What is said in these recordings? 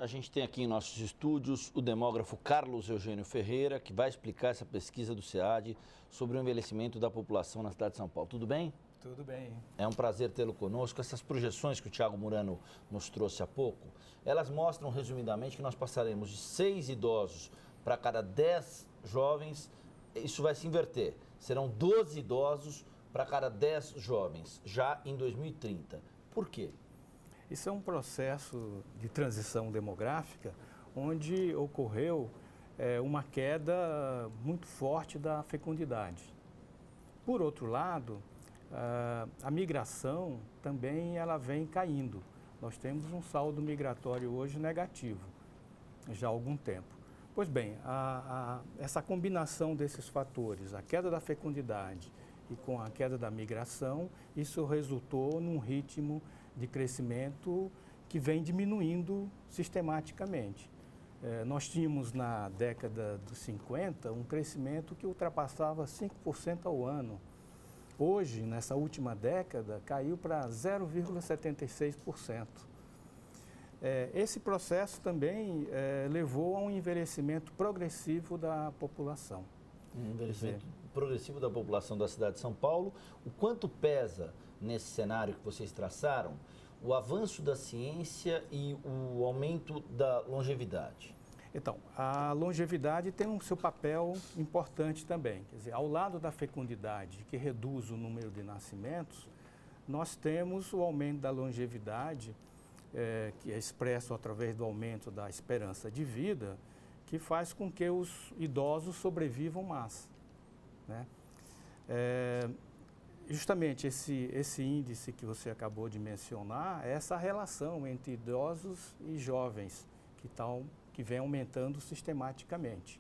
a gente tem aqui em nossos estúdios o demógrafo Carlos Eugênio Ferreira, que vai explicar essa pesquisa do SEAD sobre o envelhecimento da população na cidade de São Paulo. Tudo bem? Tudo bem. É um prazer tê-lo conosco. Essas projeções que o Thiago Murano nos trouxe há pouco, elas mostram resumidamente que nós passaremos de 6 idosos para cada 10 jovens. Isso vai se inverter. Serão 12 idosos para cada 10 jovens, já em 2030. Por quê? Isso é um processo de transição demográfica onde ocorreu uma queda muito forte da fecundidade. Por outro lado, a migração também ela vem caindo. Nós temos um saldo migratório hoje negativo, já há algum tempo. Pois bem, essa combinação desses fatores, a queda da fecundidade e com a queda da migração, isso resultou num ritmo de crescimento que vem diminuindo sistematicamente. Nós tínhamos na década dos 50 um crescimento que ultrapassava 5% ao ano. Hoje, nessa última década, caiu para 0,76%. Esse processo também levou a um envelhecimento progressivo da população. Um envelhecimento progressivo da população da cidade de São Paulo. O quanto pesa nesse cenário que vocês traçaram o avanço da ciência e o aumento da longevidade? Então, a longevidade tem o seu papel importante também. Quer dizer, ao lado da fecundidade, que reduz o número de nascimentos, nós temos o aumento da longevidade, que é expresso através do aumento da esperança de vida, que faz com que os idosos sobrevivam mais, né? Justamente esse índice que você acabou de mencionar, essa relação entre idosos e jovens, que vem aumentando sistematicamente.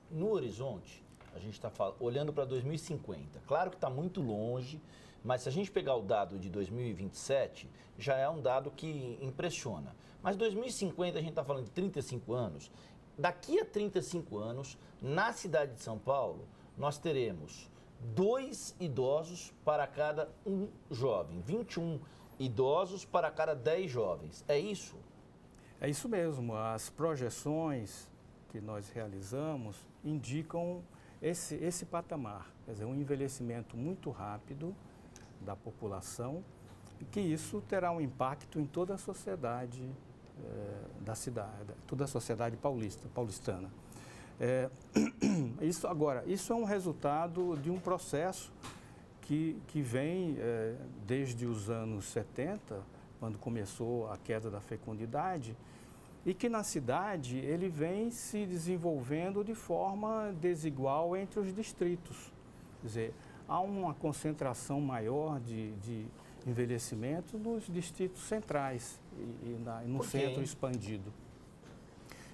No horizonte, a gente está olhando para 2050. Claro que está muito longe, mas se a gente pegar o dado de 2027, já é um dado que impressiona. Mas 2050, a gente está falando de 35 anos. Daqui a 35 anos, na cidade de São Paulo, nós teremos 2 idosos para cada 1 jovem, 21 idosos para cada 10 jovens. É isso? É isso mesmo. As projeções que nós realizamos indicam esse patamar, quer dizer, um envelhecimento muito rápido da população e que isso terá um impacto em toda a sociedade da cidade, toda a sociedade paulistana. Isso é um resultado de um processo que vem desde os anos 70, quando começou a queda da fecundidade, e que na cidade ele vem se desenvolvendo de forma desigual entre os distritos. Quer dizer, há uma concentração maior de envelhecimento nos distritos centrais e no centro expandido.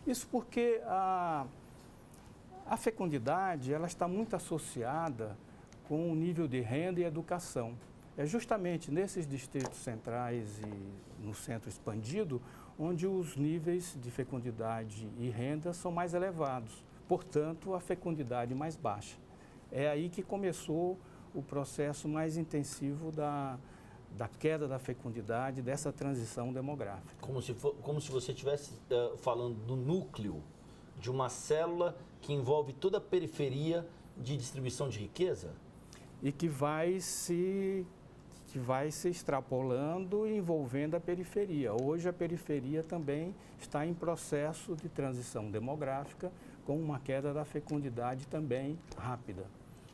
Isso porque a fecundidade ela está muito associada com o nível de renda e educação. É justamente nesses distritos centrais e no centro expandido onde os níveis de fecundidade e renda são mais elevados, portanto, a fecundidade mais baixa. É aí que começou o processo mais intensivo da queda da fecundidade, dessa transição demográfica. Como se você estivesse falando do núcleo de uma célula que envolve toda a periferia de distribuição de riqueza? E que vai se extrapolando e envolvendo a periferia. Hoje a periferia também está em processo de transição demográfica, com uma queda da fecundidade também rápida.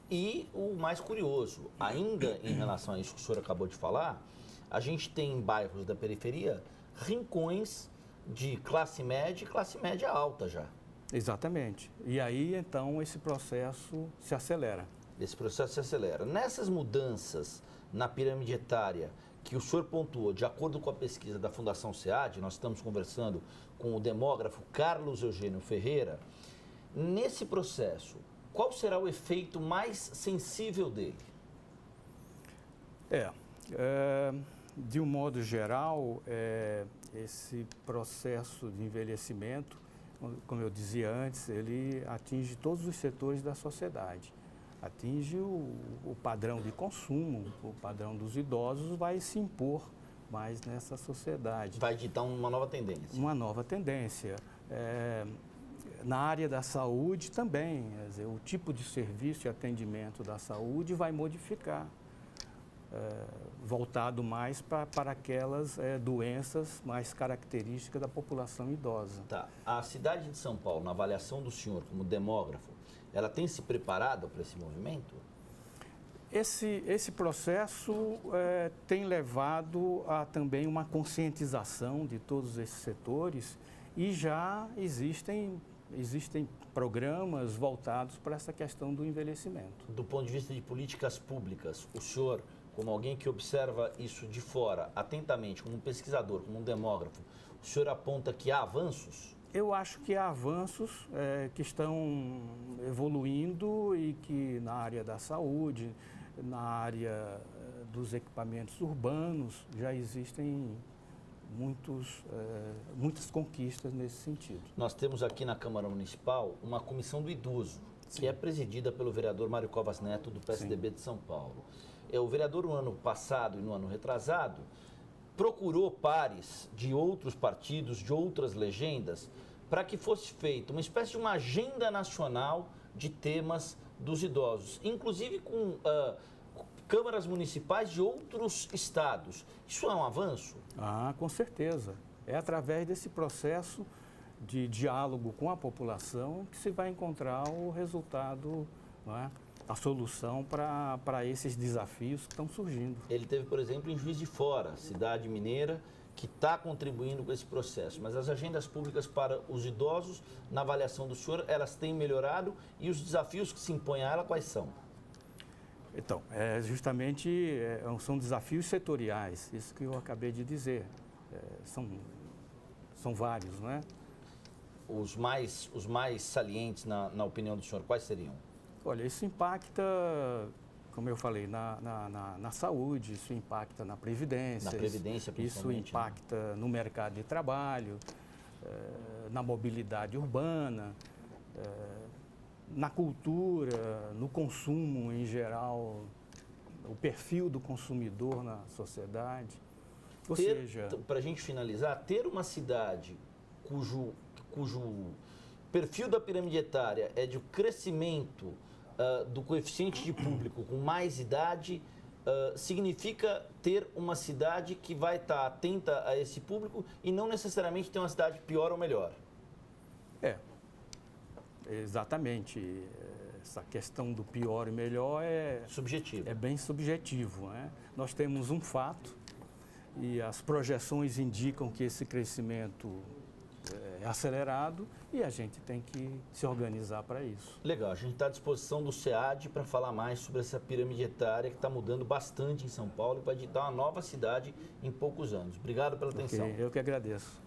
E o mais curioso, ainda em relação a isso que o senhor acabou de falar, a gente tem em bairros da periferia rincões de classe média e classe média alta já. Exatamente. E aí, então, esse processo se acelera. Esse processo se acelera. Nessas mudanças na pirâmide etária que o senhor pontuou, de acordo com a pesquisa da Fundação SEAD, nós estamos conversando com o demógrafo Carlos Eugênio Ferreira, nesse processo, qual será o efeito mais sensível dele? De um modo geral, esse processo de envelhecimento, como eu dizia antes, ele atinge todos os setores da sociedade. Atinge o padrão de consumo, o padrão dos idosos vai se impor mais nessa sociedade. Vai ditar uma nova tendência. Uma nova tendência. Na área da saúde também, quer dizer, o tipo de serviço e atendimento da saúde vai modificar, voltado mais para aquelas doenças mais características da população idosa. Tá. A cidade de São Paulo, na avaliação do senhor como demógrafo, ela tem se preparado para esse movimento? Esse processo tem levado a também uma conscientização de todos esses setores e já existem programas voltados para essa questão do envelhecimento. Do ponto de vista de políticas públicas, o senhor, como alguém que observa isso de fora, atentamente, como um pesquisador, como um demógrafo, o senhor aponta que há avanços? Eu acho que há avanços que estão evoluindo e que na área da saúde, na área dos equipamentos urbanos, já existem muitas conquistas nesse sentido. Nós temos aqui na Câmara Municipal uma comissão do idoso, Sim. que é presidida pelo vereador Mário Covas Neto, do PSDB de São Paulo. O vereador, no ano passado e no ano retrasado, procurou pares de outros partidos, de outras legendas, para que fosse feita uma espécie de uma agenda nacional de temas dos idosos, inclusive com câmaras municipais de outros estados. Isso é um avanço? Ah, com certeza. É através desse processo de diálogo com a população que se vai encontrar o resultado, não é? A solução para esses desafios que estão surgindo. Ele teve, por exemplo, em Juiz de Fora, cidade mineira, que está contribuindo com esse processo. Mas as agendas públicas para os idosos, na avaliação do senhor, elas têm melhorado e os desafios que se impõem a ela, quais são? Então, são desafios setoriais, isso que eu acabei de dizer. São vários, não é? Os mais salientes, na opinião do senhor, quais seriam? Olha, isso impacta, como eu falei, na saúde, isso impacta na previdência. Na previdência, isso principalmente. impacta no mercado de trabalho, na mobilidade urbana, na cultura, no consumo em geral, o perfil do consumidor na sociedade. Ou seja, para a gente finalizar, ter uma cidade cujo perfil da pirâmide etária é de crescimento do coeficiente de público com mais idade, significa ter uma cidade que vai estar atenta a esse público e não necessariamente ter uma cidade pior ou melhor. Exatamente. Essa questão do pior e melhor Subjetivo. É bem subjetivo, né? Nós temos um fato e as projeções indicam que esse crescimento é acelerado e a gente tem que se organizar para isso. Legal, a gente está à disposição do SEAD para falar mais sobre essa pirâmide etária que está mudando bastante em São Paulo e vai ditar uma nova cidade em poucos anos. Obrigado pela atenção. Eu que agradeço.